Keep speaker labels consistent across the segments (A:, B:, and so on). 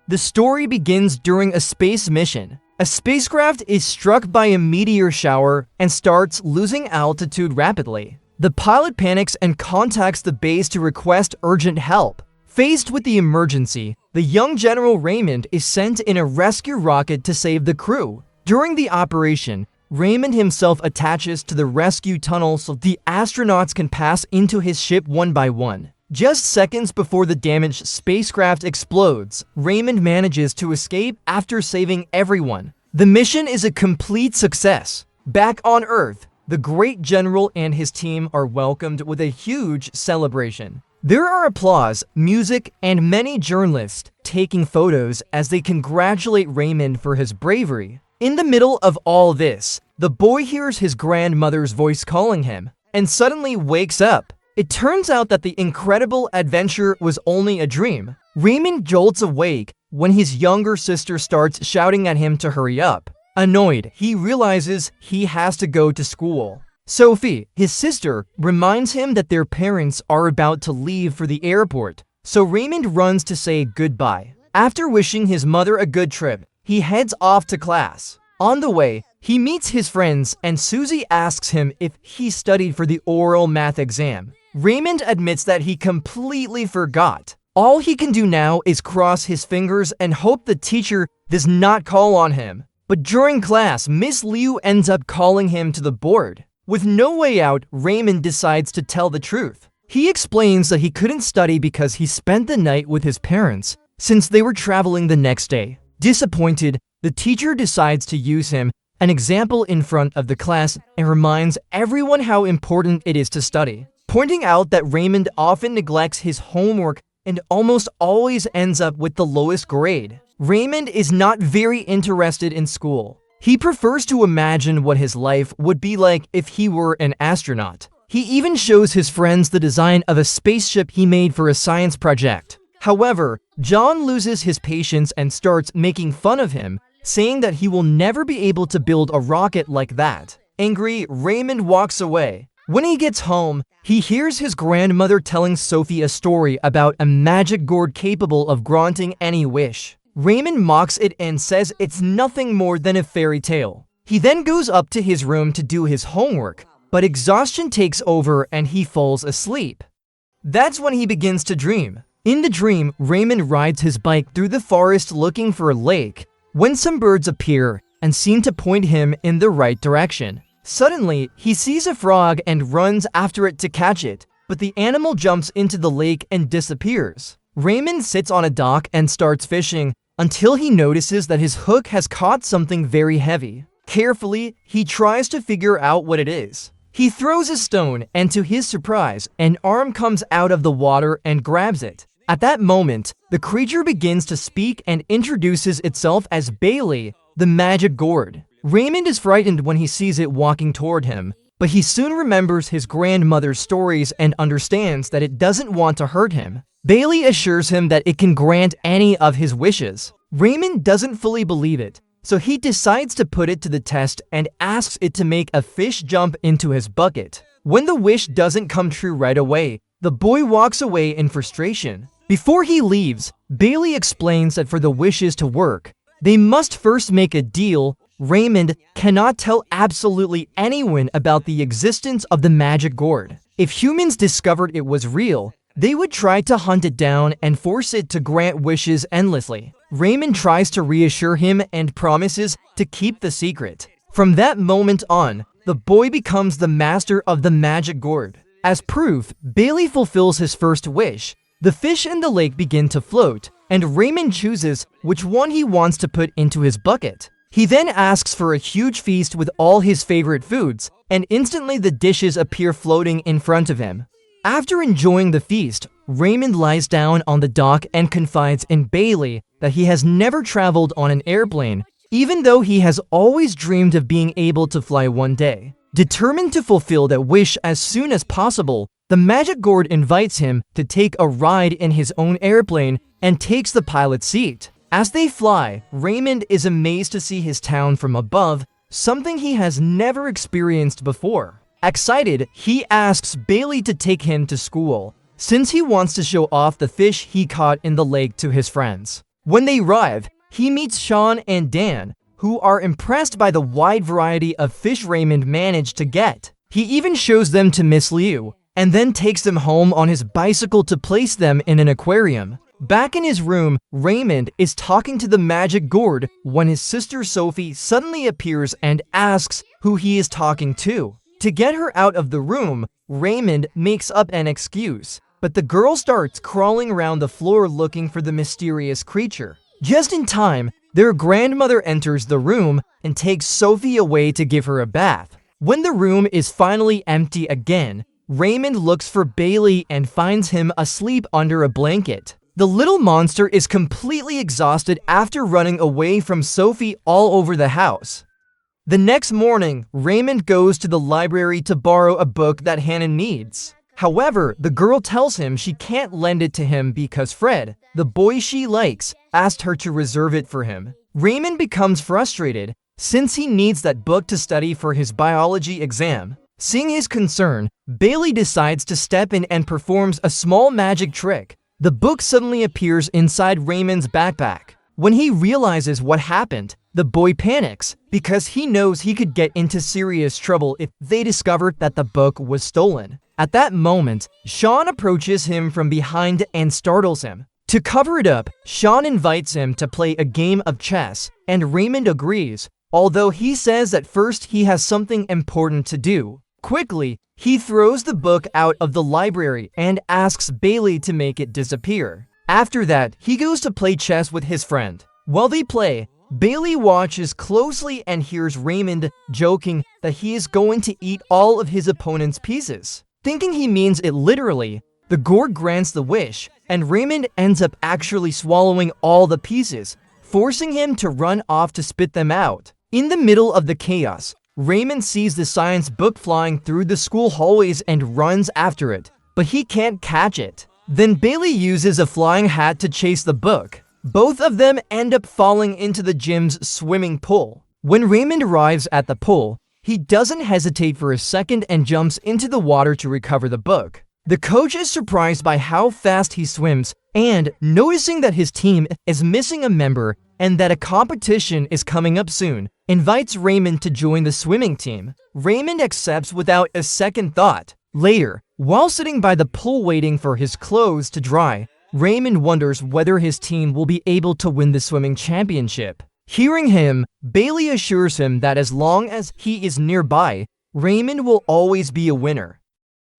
A: The story begins during a space mission. A spacecraft is struck by a meteor shower and starts losing altitude rapidly. The pilot panics and contacts the base to request urgent help. Faced with the emergency, the young General Raymond is sent in a rescue rocket to save the crew. During the operation, Raymond himself attaches to the rescue tunnel so the astronauts can pass into his ship one by one. Just seconds before the damaged spacecraft explodes, Raymond manages to escape after saving everyone. The mission is a complete success. Back on Earth, the great general and his team are welcomed with a huge celebration. There are applause, music, and many journalists taking photos as they congratulate Raymond for his bravery. In the middle of all this, the boy hears his grandmother's voice calling him, and suddenly wakes up. It turns out that the incredible adventure was only a dream. Raymond jolts awake when his younger sister starts shouting at him to hurry up. Annoyed, he realizes he has to go to school. Sophie, his sister, reminds him that their parents are about to leave for the airport, so Raymond runs to say goodbye. After wishing his mother a good trip, he heads off to class. On the way, he meets his friends and Susie asks him if he studied for the oral math exam. Raymond admits that he completely forgot. All he can do now is cross his fingers and hope the teacher does not call on him. But during class, Miss Liu ends up calling him to the board. With no way out, Raymond decides to tell the truth. He explains that he couldn't study because he spent the night with his parents since they were traveling the next day. Disappointed, the teacher decides to use him, an example in front of the class, and reminds everyone how important it is to study, pointing out that Raymond often neglects his homework and almost always ends up with the lowest grade. Raymond is not very interested in school. He prefers to imagine what his life would be like if he were an astronaut. He even shows his friends the design of a spaceship he made for a science project. However, John loses his patience and starts making fun of him, saying that he will never be able to build a rocket like that. Angry, Raymond walks away. When he gets home, he hears his grandmother telling Sophie a story about a magic gourd capable of granting any wish. Raymond mocks it and says it's nothing more than a fairy tale. He then goes up to his room to do his homework, but exhaustion takes over and he falls asleep. That's when he begins to dream. In the dream, Raymond rides his bike through the forest looking for a lake, when some birds appear and seem to point him in the right direction. Suddenly, he sees a frog and runs after it to catch it, but the animal jumps into the lake and disappears. Raymond sits on a dock and starts fishing until he notices that his hook has caught something very heavy. Carefully, he tries to figure out what it is. He throws a stone, and to his surprise, an arm comes out of the water and grabs it. At that moment, the creature begins to speak and introduces itself as Bailey, the magic gourd. Raymond is frightened when he sees it walking toward him, but he soon remembers his grandmother's stories and understands that it doesn't want to hurt him. Bailey assures him that it can grant any of his wishes. Raymond doesn't fully believe it, so he decides to put it to the test and asks it to make a fish jump into his bucket. When the wish doesn't come true right away, the boy walks away in frustration. Before he leaves, Bailey explains that for the wishes to work, they must first make a deal. Raymond cannot tell absolutely anyone about the existence of the magic gourd. If humans discovered it was real, they would try to hunt it down and force it to grant wishes endlessly. Raymond tries to reassure him and promises to keep the secret. From that moment on, the boy becomes the master of the magic gourd. As proof, Bailey fulfills his first wish. The fish in the lake begin to float, and Raymond chooses which one he wants to put into his bucket. He then asks for a huge feast with all his favorite foods, and instantly the dishes appear floating in front of him. After enjoying the feast, Raymond lies down on the dock and confides in Bailey that he has never traveled on an airplane, even though he has always dreamed of being able to fly one day. Determined to fulfill that wish as soon as possible, the magic gourd invites him to take a ride in his own airplane and takes the pilot's seat. As they fly, Raymond is amazed to see his town from above, something he has never experienced before. Excited, he asks Bailey to take him to school, since he wants to show off the fish he caught in the lake to his friends. When they arrive, he meets Sean and Dan, who are impressed by the wide variety of fish Raymond managed to get. He even shows them to Miss Liu, and then takes them home on his bicycle to place them in an aquarium. Back in his room, Raymond is talking to the magic gourd when his sister Sophie suddenly appears and asks who he is talking to. To get her out of the room, Raymond makes up an excuse, but the girl starts crawling around the floor looking for the mysterious creature. Just in time, their grandmother enters the room and takes Sophie away to give her a bath. When the room is finally empty again, Raymond looks for Bailey and finds him asleep under a blanket. The little monster is completely exhausted after running away from Sophie all over the house. The next morning, Raymond goes to the library to borrow a book that Hannah needs. However, the girl tells him she can't lend it to him because Fred, the boy she likes, asked her to reserve it for him. Raymond becomes frustrated since he needs that book to study for his biology exam. Seeing his concern, Bailey decides to step in and performs a small magic trick. The book suddenly appears inside Raymond's backpack. When he realizes what happened, the boy panics because he knows he could get into serious trouble if they discovered that the book was stolen. At that moment, Sean approaches him from behind and startles him. To cover it up, Sean invites him to play a game of chess, and Raymond agrees, although he says that first he has something important to do. Quickly, he throws the book out of the library and asks Bailey to make it disappear. After that, he goes to play chess with his friend. While they play, Bailey watches closely and hears Raymond joking that he is going to eat all of his opponent's pieces. Thinking he means it literally, the gourd grants the wish, and Raymond ends up actually swallowing all the pieces, forcing him to run off to spit them out. In the middle of the chaos, Raymond sees the science book flying through the school hallways and runs after it, but he can't catch it. Then Bailey uses a flying hat to chase the book. Both of them end up falling into the gym's swimming pool. When Raymond arrives at the pool, he doesn't hesitate for a second and jumps into the water to recover the book. The coach is surprised by how fast he swims and, noticing that his team is missing a member and that a competition is coming up soon, invites Raymond to join the swimming team. Raymond accepts without a second thought. Later, while sitting by the pool waiting for his clothes to dry, Raymond wonders whether his team will be able to win the swimming championship. Hearing him, Bailey assures him that as long as he is nearby, Raymond will always be a winner.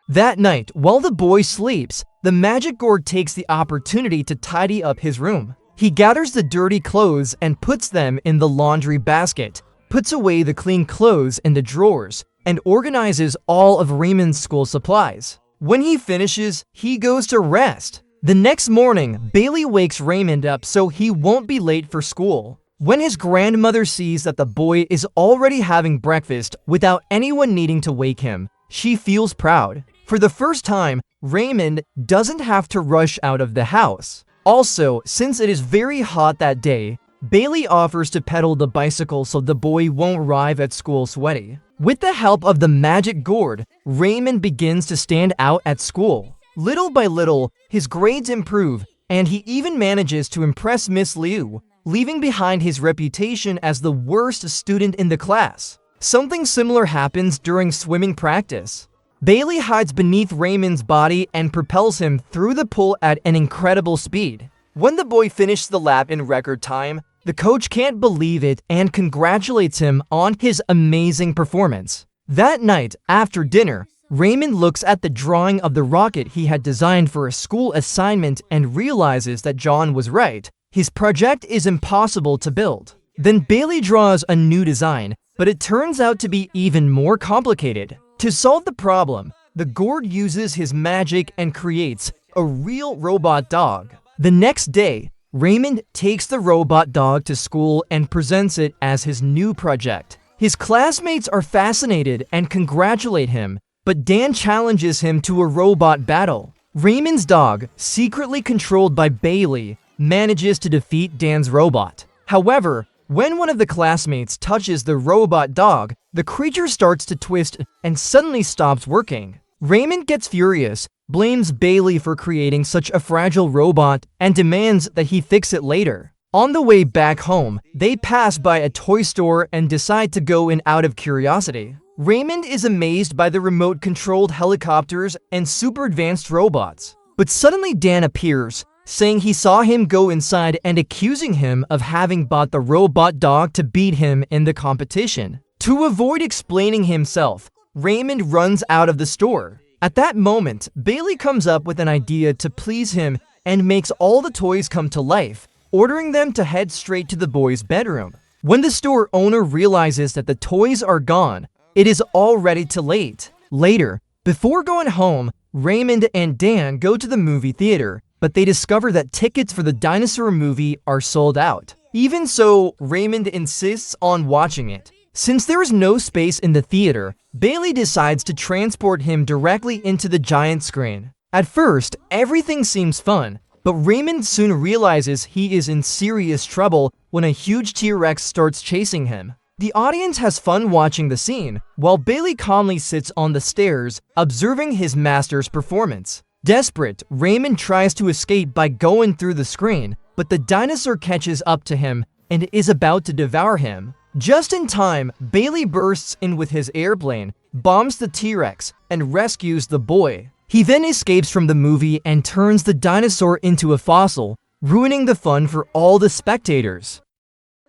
A: That night, while the boy sleeps, the magic gourd takes the opportunity to tidy up his room. He gathers the dirty clothes and puts them in the laundry basket, puts away the clean clothes in the drawers, and organizes all of Raymond's school supplies. When he finishes, he goes to rest. The next morning, Bailey wakes Raymond up so he won't be late for school. When his grandmother sees that the boy is already having breakfast without anyone needing to wake him, she feels proud. For the first time, Raymond doesn't have to rush out of the house. Also, since it is very hot that day, Bailey offers to pedal the bicycle so the boy won't arrive at school sweaty. With the help of the magic gourd, Raymond begins to stand out at school. Little by little, his grades improve, and he even manages to impress Miss Liu, leaving behind his reputation as the worst student in the class. Something similar happens during swimming practice. Bailey hides beneath Raymond's body and propels him through the pool at an incredible speed. When the boy finished the lap in record time, the coach can't believe it and congratulates him on his amazing performance. That night, after dinner, Raymond looks at the drawing of the rocket he had designed for a school assignment and realizes that John was right. His project is impossible to build. Then Bailey draws a new design, but it turns out to be even more complicated. To solve the problem, the gourd uses his magic and creates a real robot dog. The next day, Raymond takes the robot dog to school and presents it as his new project. His classmates are fascinated and congratulate him, but Dan challenges him to a robot battle. Raymond's dog, secretly controlled by Bailey, manages to defeat Dan's robot. However, when one of the classmates touches the robot dog, the creature starts to twist and suddenly stops working. Raymond gets furious, blames Bailey for creating such a fragile robot, and demands that he fix it later. On the way back home, they pass by a toy store and decide to go in out of curiosity. Raymond is amazed by the remote-controlled helicopters and super advanced robots. But suddenly Dan appears, saying he saw him go inside and accusing him of having bought the robot dog to beat him in the competition. To avoid explaining himself, Raymond runs out of the store. At that moment, Bailey comes up with an idea to please him and makes all the toys come to life, ordering them to head straight to the boys' bedroom. When the store owner realizes that the toys are gone, it is already too late. Later, before going home, Raymond and Dan go to the movie theater, but they discover that tickets for the dinosaur movie are sold out. Even so, Raymond insists on watching it. Since there is no space in the theater, Bailey decides to transport him directly into the giant screen. At first, everything seems fun, but Raymond soon realizes he is in serious trouble when a huge T-Rex starts chasing him. The audience has fun watching the scene, while Bailey calmly sits on the stairs, observing his master's performance. Desperate, Raymond tries to escape by going through the screen, but the dinosaur catches up to him and is about to devour him. Just in time, Bailey bursts in with his airplane, bombs the T-Rex, and rescues the boy. He then escapes from the movie and turns the dinosaur into a fossil, ruining the fun for all the spectators.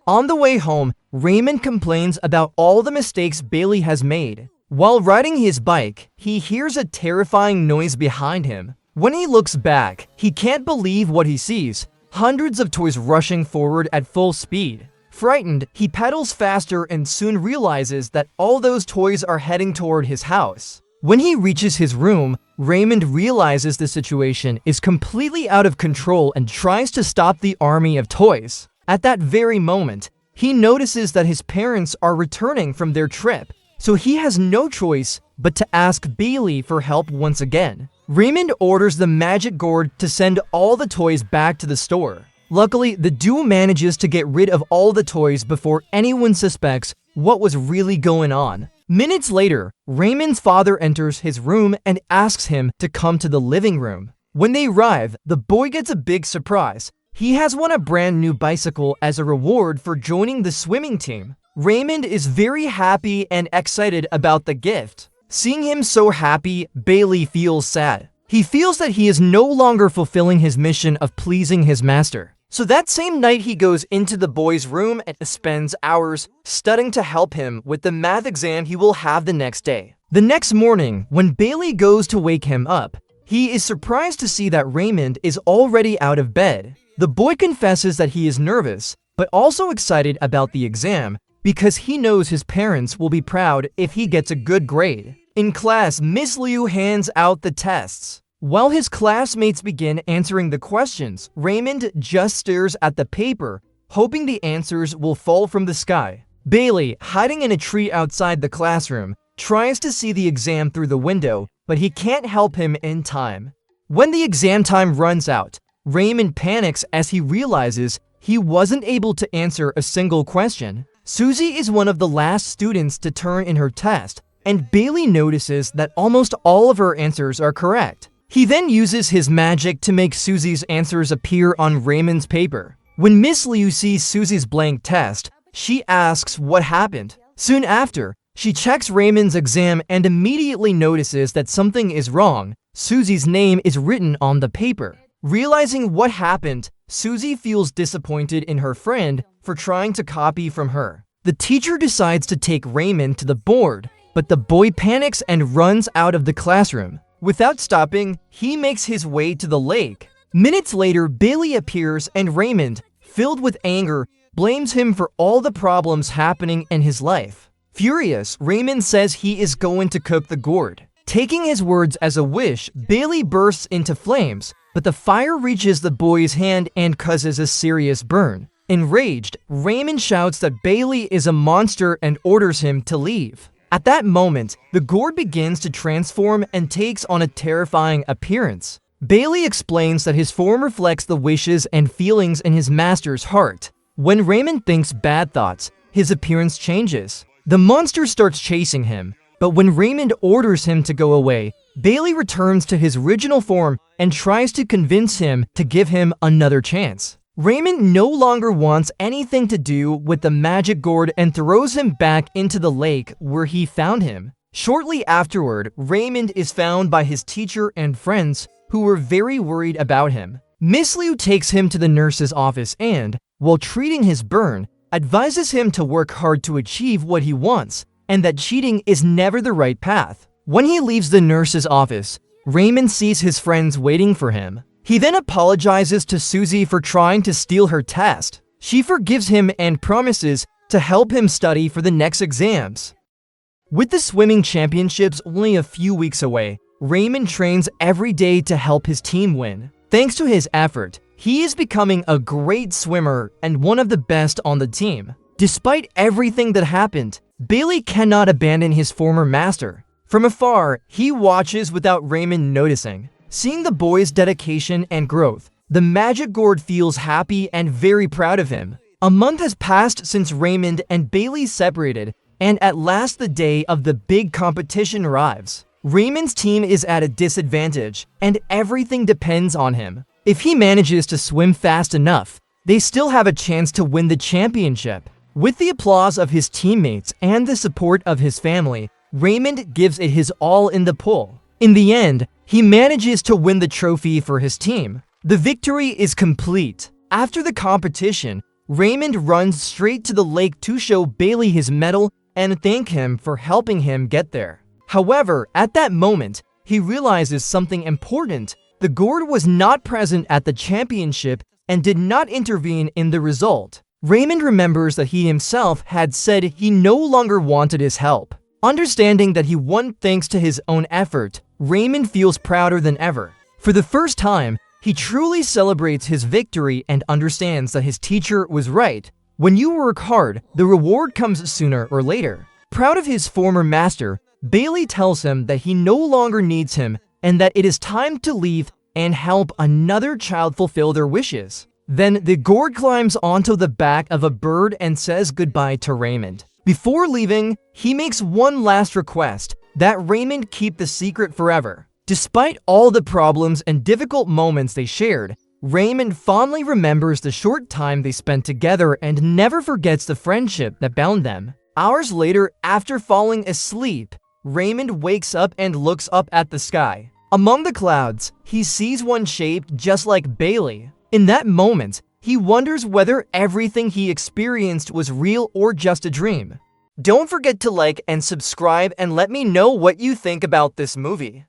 A: On the way home, Raymond complains about all the mistakes Bailey has made. While riding his bike, he hears a terrifying noise behind him. When he looks back, he can't believe what he sees: hundreds of toys rushing forward at full speed. Frightened, he pedals faster and soon realizes that all those toys are heading toward his house. When he reaches his room, Raymond realizes the situation is completely out of control and tries to stop the army of toys. At that very moment, he notices that his parents are returning from their trip, so he has no choice but to ask Bailey for help once again. Raymond orders the magic gourd to send all the toys back to the store. Luckily, the duo manages to get rid of all the toys before anyone suspects what was really going on. Minutes later, Raymond's father enters his room and asks him to come to the living room. When they arrive, the boy gets a big surprise. He has won a brand new bicycle as a reward for joining the swimming team. Raymond is very happy and excited about the gift. Seeing him so happy, Bailey feels sad. He feels that he is no longer fulfilling his mission of pleasing his master. So that same night, he goes into the boy's room and spends hours studying to help him with the math exam he will have the next day. The next morning, when Bailey goes to wake him up, he is surprised to see that Raymond is already out of bed. The boy confesses that he is nervous, but also excited about the exam because he knows his parents will be proud if he gets a good grade. In class, Miss Liu hands out the tests. While his classmates begin answering the questions, Raymond just stares at the paper, hoping the answers will fall from the sky. Bailey, hiding in a tree outside the classroom, tries to see the exam through the window, but he can't help him in time. When the exam time runs out, Raymond panics as he realizes he wasn't able to answer a single question. Susie is one of the last students to turn in her test, and Bailey notices that almost all of her answers are correct. He then uses his magic to make Susie's answers appear on Raymond's paper. When Miss Liu sees Susie's blank test, she asks what happened. Soon after, she checks Raymond's exam and immediately notices that something is wrong. Susie's name is written on the paper. Realizing what happened, Susie feels disappointed in her friend for trying to copy from her. The teacher decides to take Raymond to the board, but the boy panics and runs out of the classroom. Without stopping, he makes his way to the lake. Minutes later, Bailey appears and Raymond, filled with anger, blames him for all the problems happening in his life. Furious, Raymond says he is going to cook the gourd. Taking his words as a wish, Bailey bursts into flames, but the fire reaches the boy's hand and causes a serious burn. Enraged, Raymond shouts that Bailey is a monster and orders him to leave. At that moment, the gourd begins to transform and takes on a terrifying appearance. Bailey explains that his form reflects the wishes and feelings in his master's heart. When Raymond thinks bad thoughts, his appearance changes. The monster starts chasing him, but when Raymond orders him to go away, Bailey returns to his original form and tries to convince him to give him another chance. Raymond no longer wants anything to do with the magic gourd and throws him back into the lake where he found him. Shortly afterward, Raymond is found by his teacher and friends who were very worried about him. Miss Liu takes him to the nurse's office and, while treating his burn, advises him to work hard to achieve what he wants and that cheating is never the right path. When he leaves the nurse's office, Raymond sees his friends waiting for him. He then apologizes to Susie for trying to steal her test. She forgives him and promises to help him study for the next exams. With the swimming championships only a few weeks away, Raymond trains every day to help his team win. Thanks to his effort, he is becoming a great swimmer and one of the best on the team. Despite everything that happened, Bailey cannot abandon his former master. From afar, he watches without Raymond noticing. Seeing the boy's dedication and growth, the magic gourd feels happy and very proud of him. A month has passed since Raymond and Bailey separated, and at last the day of the big competition arrives. Raymond's team is at a disadvantage, and everything depends on him. If he manages to swim fast enough, they still have a chance to win the championship. With the applause of his teammates and the support of his family, Raymond gives it his all in the pool. In the end, he manages to win the trophy for his team. The victory is complete. After the competition, Raymond runs straight to the lake to show Bailey his medal and thank him for helping him get there. However, at that moment, he realizes something important. The gourd was not present at the championship and did not intervene in the result. Raymond remembers that he himself had said he no longer wanted his help. Understanding that he won thanks to his own effort, Raymond feels prouder than ever. For the first time, he truly celebrates his victory and understands that his teacher was right. When you work hard, the reward comes sooner or later. Proud of his former master, Bailey tells him that he no longer needs him and that it is time to leave and help another child fulfill their wishes. Then the gourd climbs onto the back of a bird and says goodbye to Raymond. Before leaving, he makes one last request, that Raymond keep the secret forever. Despite all the problems and difficult moments they shared, Raymond fondly remembers the short time they spent together and never forgets the friendship that bound them. Hours later, after falling asleep, Raymond wakes up and looks up at the sky. Among the clouds, he sees one shaped just like Bailey. In that moment, he wonders whether everything he experienced was real or just a dream. Don't forget to like and subscribe and let me know what you think about this movie.